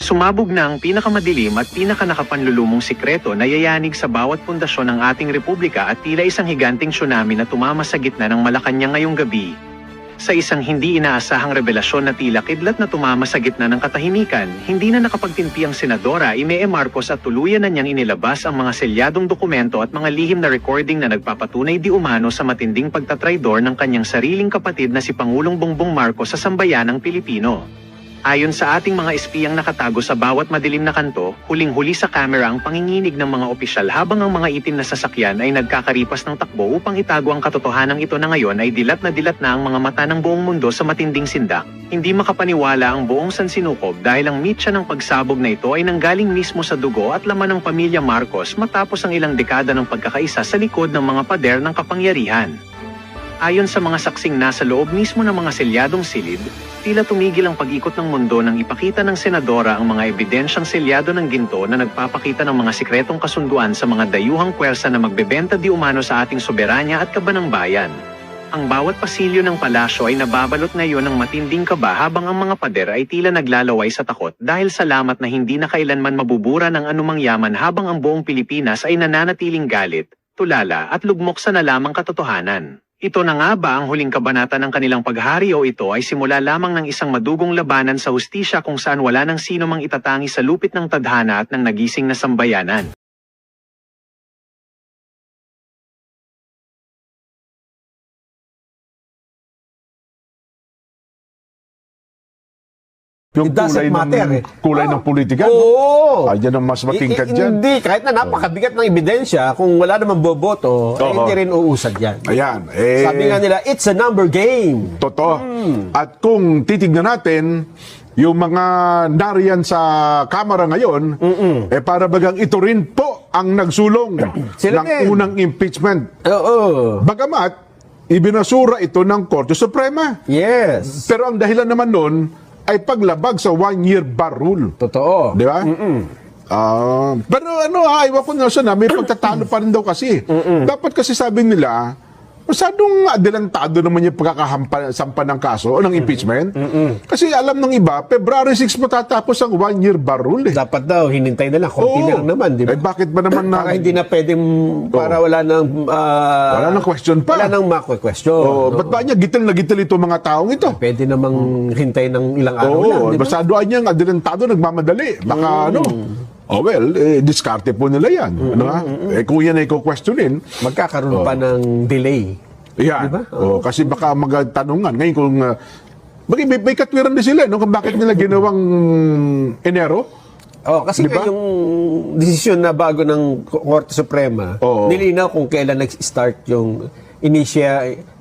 Sumabog na ang pinakamadilim at pinakanakapanlulumong sikreto na yayanig sa bawat pundasyon ng ating republika at tila isang higanting tsunami na tumama sa gitna ng Malacanang ngayong gabi. Sa isang hindi inaasahang revelasyon na tila kidlat na tumama sa gitna ng katahimikan, hindi na nakapagtimpi ang Senadora Imee Marcos at tuluyan na niyang inilabas ang mga selyadong dokumento at mga lihim na recording na nagpapatunay di umano sa matinding pagtatraidor ng kanyang sariling kapatid na si Pangulong Bongbong Marcos sa sambayanang Pilipino. Ayon sa ating mga espiyang nakatago sa bawat madilim na kanto, huling-huli sa kamera ang panginginig ng mga opisyal habang ang mga itim na sasakyan ay nagkakaripas ng takbo upang itago ang katotohanang ito na ngayon ay dilat na ang mga mata ng buong mundo sa matinding sindak. Hindi makapaniwala ang buong sansinukob dahil ang mitya ng pagsabog na ito ay nanggaling mismo sa dugo at laman ng pamilya Marcos matapos ang ilang dekada ng pagkakaisa sa likod ng mga pader ng kapangyarihan. Ayon sa mga saksing nasa loob mismo ng mga selyadong silid, tila tumigil ang pag-ikot ng mundo nang ipakita ng senadora ang mga ebidensyang selyado ng ginto na nagpapakita ng mga sikretong kasunduan sa mga dayuhang puwersa na magbebenta di umano sa ating soberanya at kabanang bayan. Ang bawat pasilyo ng palasyo ay nababalot ngayon ng matinding kaba habang ang mga pader ay tila naglalaway sa takot dahil salamat na hindi na kailanman mabubura ng anumang yaman habang ang buong Pilipinas ay nananatiling galit, tulala at lugmok sa nalamang katotohanan. Ito na nga ba ang huling kabanata ng kanilang paghari o ito ay simula lamang ng isang madugong labanan sa hustisya kung saan wala nang sino mang itatangi sa lupit ng tadhana at ng nagising na sambayanan? Yung It doesn't matter, kulay ng politika. Oo. Ayan ang mas matingkad dyan. Hindi, kahit na napakabigat ng ebidensya, kung wala namang boboto, hindi rin uusad yan. Ayan. Sabi nga nila, it's a number game. Totoo. At kung titignan natin, yung mga nariyan sa kamera ngayon, para bagang ito rin po ang nagsulong Sila ng din. unang impeachment. Oo. Bagamat, ibinasura ito ng Korte Suprema. Yes. Pero ang dahilan naman nun, ay paglabag sa one-year bar rule. Totoo. Di ba? Pero iwan ko na siya na, may pagtatalo pa rin daw kasi. Dapat kasi sabi nila, masyadong adelantado naman yung pagkakasampa ng kaso o ng impeachment. Kasi alam ng iba, February 6 matatapos ang one-year bar rule. Dapat daw, hinintay na lang. Konti na lang naman, di ba? Bakit ba naman na... Para hindi na pwedeng, para wala nang... wala nang question pa. Wala nang question. Ba't ba niya gitil na gitil ito mga taong ito? Pwede namang hintay ng ilang araw lang, di ba? Masyado niya adelantado, nagmamadali. Baka diskarte po nila yan. Kung yan ay questionin, Magkakaroon pa ng delay. yan. Diba? Kasi baka magtanungan. Ngayon kung... may katwiran din sila, no? Kung bakit nila ginawang Enero? Kasi Diba? yung desisyon na bago ng Korte Suprema, nilinaw kung kailan nag-start yung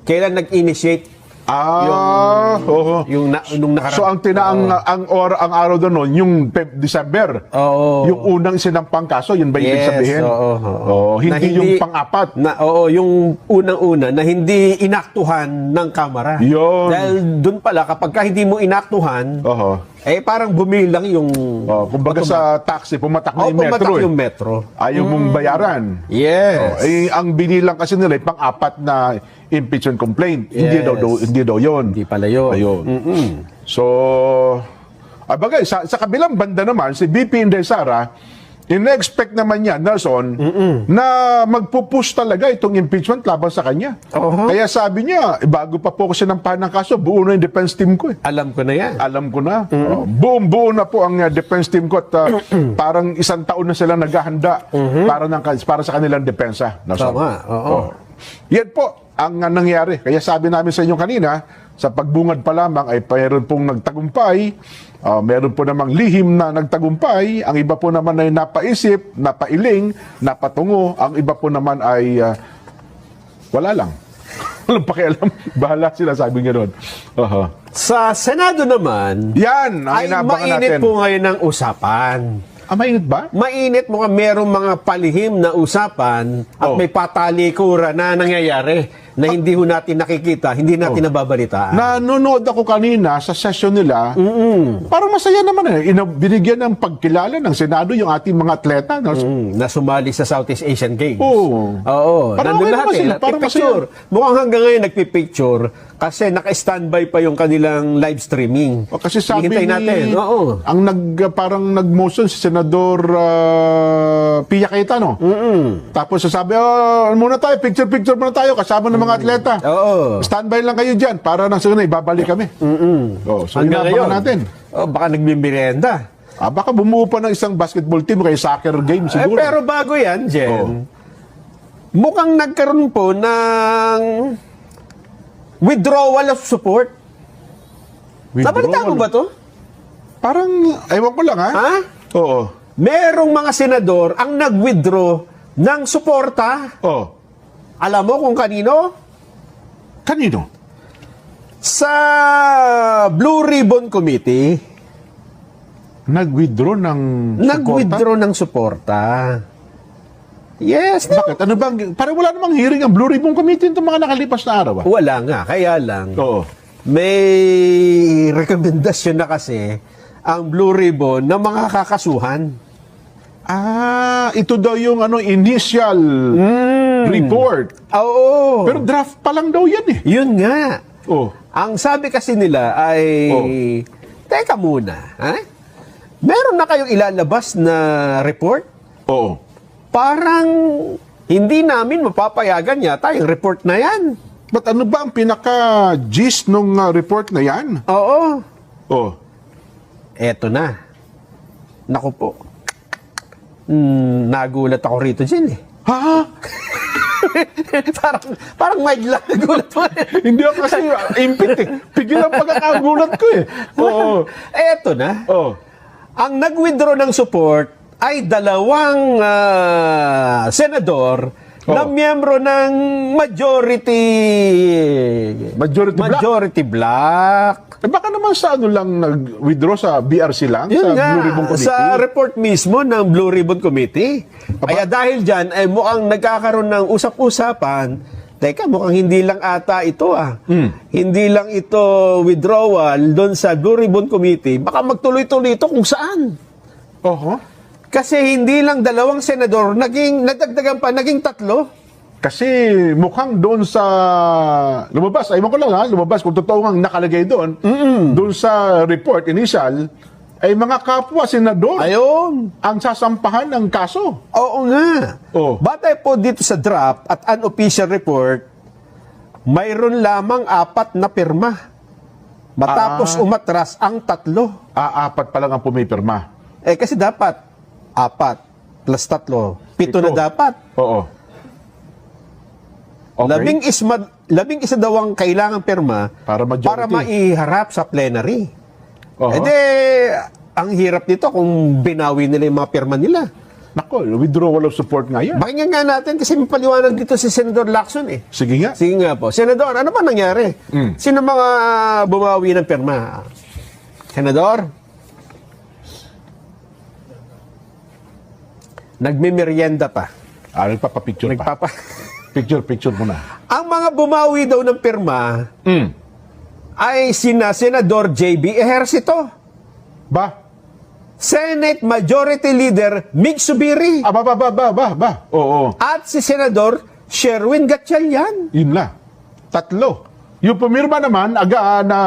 kailan nag-initiate yung nung nakaraan. So ang ang araw doon yung December. Yung unang sinampang kaso, yun ba ibig sabihin? Hindi yung pang-apat. Yung unang-una na hindi inaktuhan ng Kamara. Yun. Dahil doon pala kapag hindi mo inaktuhan, parang bumilang yung kumbaga sa taxi, pumatak na yung metro. Pumatak yung metro. Ayaw mong bayaran. Yes. Ang binilang kasi nila pang-apat na impeachment complaint. Yes. Hindi daw yun. Hindi pala yun. Ayun. So, bagay, sa kabilang banda naman, si BP Inday Sara, in-expect naman niya, Nelson, na magpupush talaga itong impeachment laban sa kanya. Kaya sabi niya, bago pa po kasi ng ng kaso, buo na yung defense team ko. Alam ko na yan. Alam ko na. Buong-buo na po ang defense team ko at parang isang taon na silang naghahanda para sa kanilang depensa. Tama. Yan po ang nangyari. Kaya sabi namin sa inyo kanina, sa pagbungad pa lamang ay mayroon pong nagtagumpay, meron po namang lihim na nagtagumpay, ang iba po naman ay napaisip, napailing, napatungo, ang iba po naman ay wala lang. Walang pakialam. Bahala sila, sabi nga doon. Sa Senado naman, yan, ang ay inaabangan mainit natin. po ngayon ang usapan. Mainit ba? Mainit mo merong mga palihim na usapan at may patalikuran na nangyayari na hindi ho natin nakikita, hindi natin nababalitaan. Nanonood ako kanina sa session nila. Parang masaya naman binigyan ng pagkilala ng Senado yung ating mga atleta. Na sumali sa Southeast Asian Games. Oo. Parang okay nandun lahat naman sila. Parang nagpipicture. Mukhang hanggang ngayon nagpipicture Kasi naka-standby pa yung kanilang live streaming. O, kasi sabi Hihintay natin. Oo. ang parang nag-motion si Senador Pia Cayetano. Tapos sabi, muna tayo, picture muna tayo, kasama ng mga atleta. Oo. Standby lang kayo dyan, para nang sunod, ibabalik kami. So, Hanggang inabangan ngayon. natin. Baka nagmimerienda. Baka bumuo pa ng isang basketball team, kaya soccer game siguro. Pero bago yan, Jen, mukhang nagkaroon po ng withdrawal of support. Nabalita mo ba to? Parang, ewan ko lang ha. Ha? Oo. Merong mga senador ang nag-withdraw ng suporta. Oo. Alam mo kung kanino? Kanino? Sa Blue Ribbon Committee. Nag-withdraw ng Nag-withdraw ng suporta. Yes. Bakit? Ano bang, parang wala namang hearing ang Blue Ribbon Committee itong mga nakalipas na araw. Wala nga. Kaya lang. Oo. May rekomendasyon na kasi ang Blue Ribbon ng mga kakasuhan. Ito daw yung initial report. Oo. Pero draft pa lang daw yan eh. Yun nga. Oh. Ang sabi kasi nila ay, teka muna, ha? Meron na kayong ilalabas na report? Oo. Parang hindi namin mapapayagan yata yung report na yan. But ano ba ang pinaka-gist nung report na yan? Oo. Oh. Eto na. Naku po. Nagulat ako rito dyan eh. Ha? parang may nagulat mo. Hindi ako kasi impit eh. Pigil ang pagkakagulat ko eh. Oo. Eto na. Oh. Ang nag-withdraw ng support ay dalawang senador na miyembro ng majority black. Baka naman sa lang nag-withdraw sa BRC lang? Yun sa nga, Blue Ribbon Committee? sa report mismo ng Blue Ribbon Committee. Kaya dahil dyan, ay mukhang nagkakaroon ng usap-usapan. Teka, mukhang hindi lang ata ito Hindi lang ito withdrawal doon sa Blue Ribbon Committee. Baka magtuloy-tuloy ito kung saan. Kasi hindi lang dalawang senador, nadagdagan pa, naging 3. Kasi mukhang doon sa lumabas, aywan ko lang lumabas kung totoo nga nakalagay doon, doon sa report initial, ay mga kapwa senador Ayun. ang sasampahan ng kaso. Oo nga. Oh. Batay po dito sa draft at unofficial report, mayroon lamang 4 na pirma. Matapos umatras ang 3. 4 pa lang ang pumipirma. Kasi dapat 4 plus 3, 7 na dapat. Oo. Okay. 11 daw ang kailangang pirma Para majority. para maiharap sa plenary. Oo. Ang hirap nito kung binawi nila yung mga pirma nila. Nako, withdrawal of support nga yan. Pakinggan nga natin kasi may paliwanag dito si Senador Lacson eh. Sige nga. Sige nga po. Senador, ano ba nangyari? Sino mga bumawi ng pirma? Senador? Nagmimerienda pa. Nagpapapicture pa. Picture muna. Ang mga bumawi daw ng pirma ay sina Senador J.B. Ejercito, Ba? Senate Majority Leader Mig Subiri, Ba? Oo. at si Senador Sherwin Gatchalian. Yun na. 3. Yung pumirma naman, na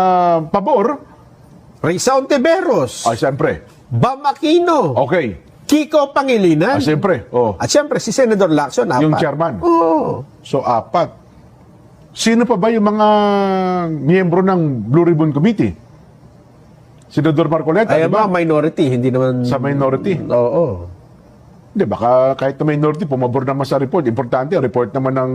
pabor, Risa Ontiveros, siyempre. Bam Aquino, Okay. Kiko Pangilinan, Siyempre. Oh. at siyempre si Senador Lacson, 4. Yung chairman. Oo. So, 4. Sino pa ba yung mga miyembro ng Blue Ribbon Committee? Senador Marcoleta, Ay, di ba? mga minority, hindi naman... Sa minority. Oo. Hindi, baka kahit na minority, pumabor naman sa report. Importante, report naman ng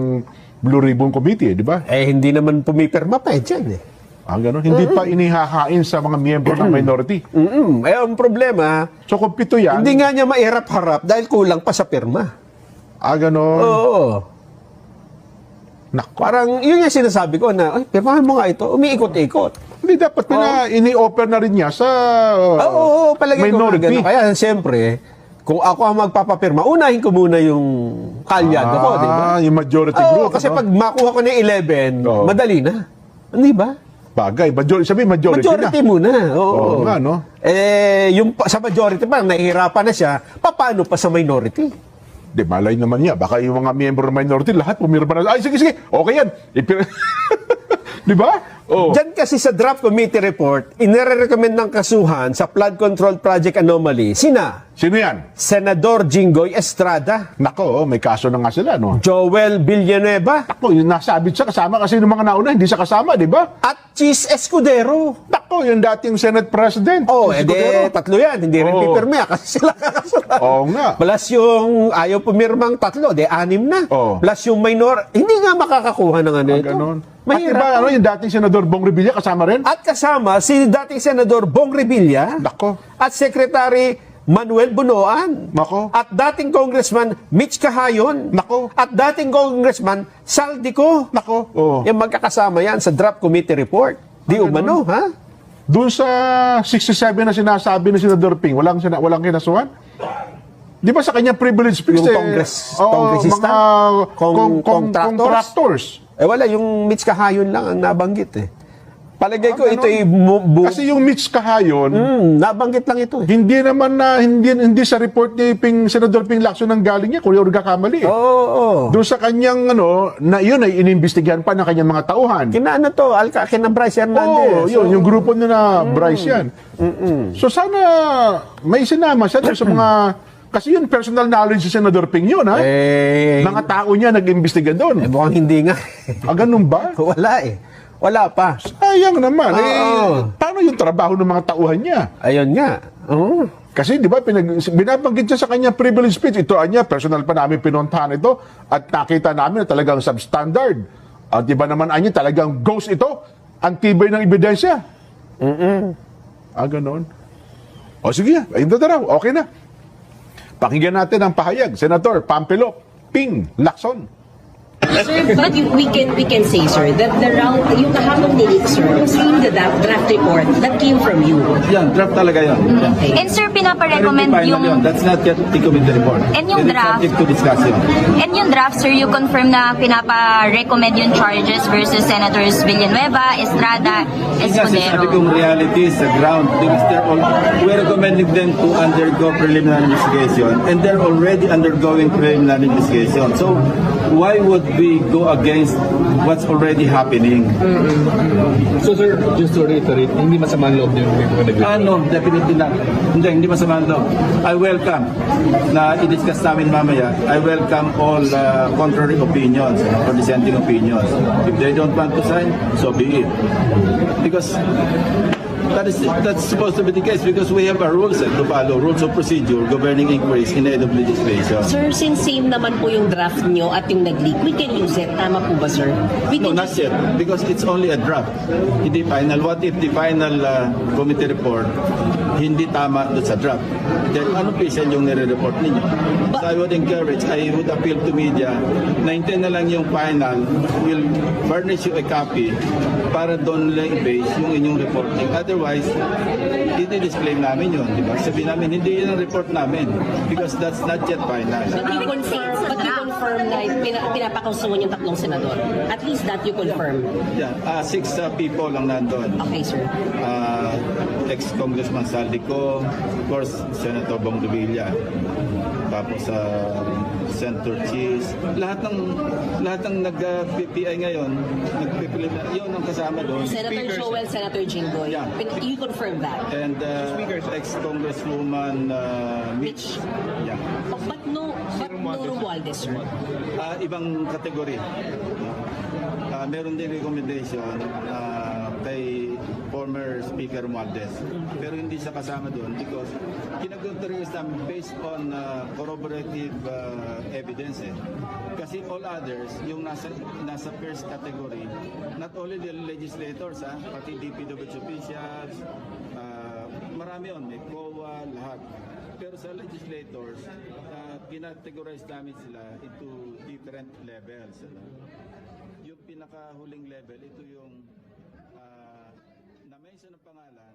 Blue Ribbon Committee, di ba? Hindi naman pumipirma pa dyan eh. Ganun. Hindi pa inihahain sa mga miyembro ng minority. Ang problema, So, kung 7 yan, hindi nga niya mairap-harap dahil kulang pa sa pirma. Ganun. Oo. Nako. Parang, yun yung sinasabi ko na, pirmahan mo nga ito, umiikot-ikot. Hindi, dapat ini-offer na rin niya sa Oo, palagi ko nga minority. gano'n. Kaya, siyempre, kung ako ang magpapapirma, unahin ko muna yung kalyado ko, di ba? Yung majority Oo, group. kasi pag makuha ko ng 11, Oo. madali na. Di ba? Bagay, sabi majority Majority na. muna. Oo. Oo nga, no? Yung sa majority pa, nahihirapan na siya, paano pa sa minority? Di, malay naman niya. Baka yung mga miyembro ng minority, lahat pumirma na. Ay, sige. Okay yan. Di ba? Oh. Diyan kasi sa draft committee report, inire-recommend ng kasuhan sa flood control project anomaly, sina? Sino yan? Senador Jinggoy Estrada, Nako, may kaso na nga sila, no? Joel Villanueva, Nako, yung nasabit siya kasama kasi ng mga nauna, hindi siya kasama, di ba? at Chis Escudero. Nako, yung dating Senate President. Oh, Si edi Escudero. tatlo yan. Hindi rin Oo. pipirme kasi sila kakasuhan. Oo nga. Plus yung ayaw pumirmang tatlo, anim na. Oo. Plus yung minor, hindi nga makakakuha ng ano ito. Ganon. At Mahirap. iba, ano, yung dating Senador Bong Revilla kasama rin? At kasama si dating Senador Bong Revilla Nako. at Secretary Manuel Bunoan. Nako. At dating Congressman Mitch Cahayon. Nako. At dating Congressman Saldico. Nako. Oo. Yung magkakasama yan sa draft committee report. Di umano, ha? Doon sa 67 na sinasabi ni Senador Ping, walang kinasuhan? Di ba sa kanyang privilege speech, Yung kongresista? mga Contractors? contractors. Wala, yung Mitch Cahayon lang ang nabanggit eh. Palagay ko ganun. ito ay Kasi yung Mitch Cahayon, nabanggit lang ito eh. hindi naman na hindi sa report ni Senador Ping Lacson ang galing niya, kung yung nagkakamali. Oo. Doon sa kanyang na yun ay inimbestigahan pa ng kanyang mga tauhan. Kina ano to, kina Bryce Hernandez. Oo, yun, yung grupo na Bryce yan. So sana may sinama siya doon sa mga, kasi yun personal knowledge si Senador Ping yun, ha? Mga tao niya nag-imbestiga doon. Mukhang hindi nga. Ganun ba? Wala eh. Wala pa. Sayang naman. Oo. Paano yung trabaho ng mga tauhan niya? Ayun nga. Oo. Kasi di ba, binabanggit niya sa kanyang privilege speech, ito niya, personal pa namin pinuntahan ito, at nakita namin na talagang substandard. At di ba naman anya, talagang ghost ito, ang tibay ng ebidensya. Ganon. O sige, ayun na raw, okay na. Pakinggan natin ang pahayag, Senator Pampilo Ping Lacson. Sir, but we can say, sir, that the round, yung kahapon ni sir, was in the draft report that came from you. Yan, draft talaga yan. Yan. Okay. And sir, Pero pinaparecommend hindi final yun. yung... That's not yet the committee report. And yung It is draft? subject to discussion. And yung draft, sir, you confirm na pinapa-recommend yung charges versus Senators Villanueva, Estrada, Kasi sabi Escudero. kong reality sa ground because we're recommending them to undergo preliminary investigation and they're already undergoing preliminary investigation. So, why would we go against what's already happening? So sir, just to reiterate, hindi masama ang loob niyo yung nag- No, definitely not. Hindi masama ang loob. I welcome na i-discuss namin mamaya. I welcome all contrary opinions or dissenting opinions. If they don't want to sign, so be it. Because that's supposed to be the case because we have our rules to follow, rules of procedure governing inquiries in aid of legislation. Sir, since same naman po yung draft nyo at yung nag-leak, we can use it. Tama po ba, sir? We No, can not yet. Because it's only a draft. Hindi final. What if the final committee report hindi tama doon sa draft? Then ano pisan yung nire-report ninyo? So I would encourage, I would appeal to media na hintayin na lang yung final, will furnish you a copy para doon lang i-base yung inyong reporting. Otherwise, i-display namin yun. Diba? Sabihin namin, hindi yun ang report namin because that's not yet final. But you confirm na pinapakausungan yung tatlong senador. At least that you confirm. Yeah, 6 people lang nandun. Okay, sir. Ex-Congressman Saldico, of course, Senator Bong Revilla, tapos Senator Chis, lahat ng nag-PI ngayon, nagpipilit na, yun ang kasama doon. Senator Joel, Senator Jinggoy. Yeah. You confirm that. And ex-Congresswoman Mitch. Yeah. But no Romualdez, sir. Ibang kategory. Meron din recommendation kay former Speaker Romualdez. Pero hindi siya kasama doon because kinagontribute namin based on corroborative evidence. Kasi all others, yung nasa first category, not only the legislators, pati DPWH officials, marami yun, may COA, lahat. Pero sa legislators, kinategorize namin sila into different levels. Yung pinakahuling level, ito yung na-mention ng pangalan,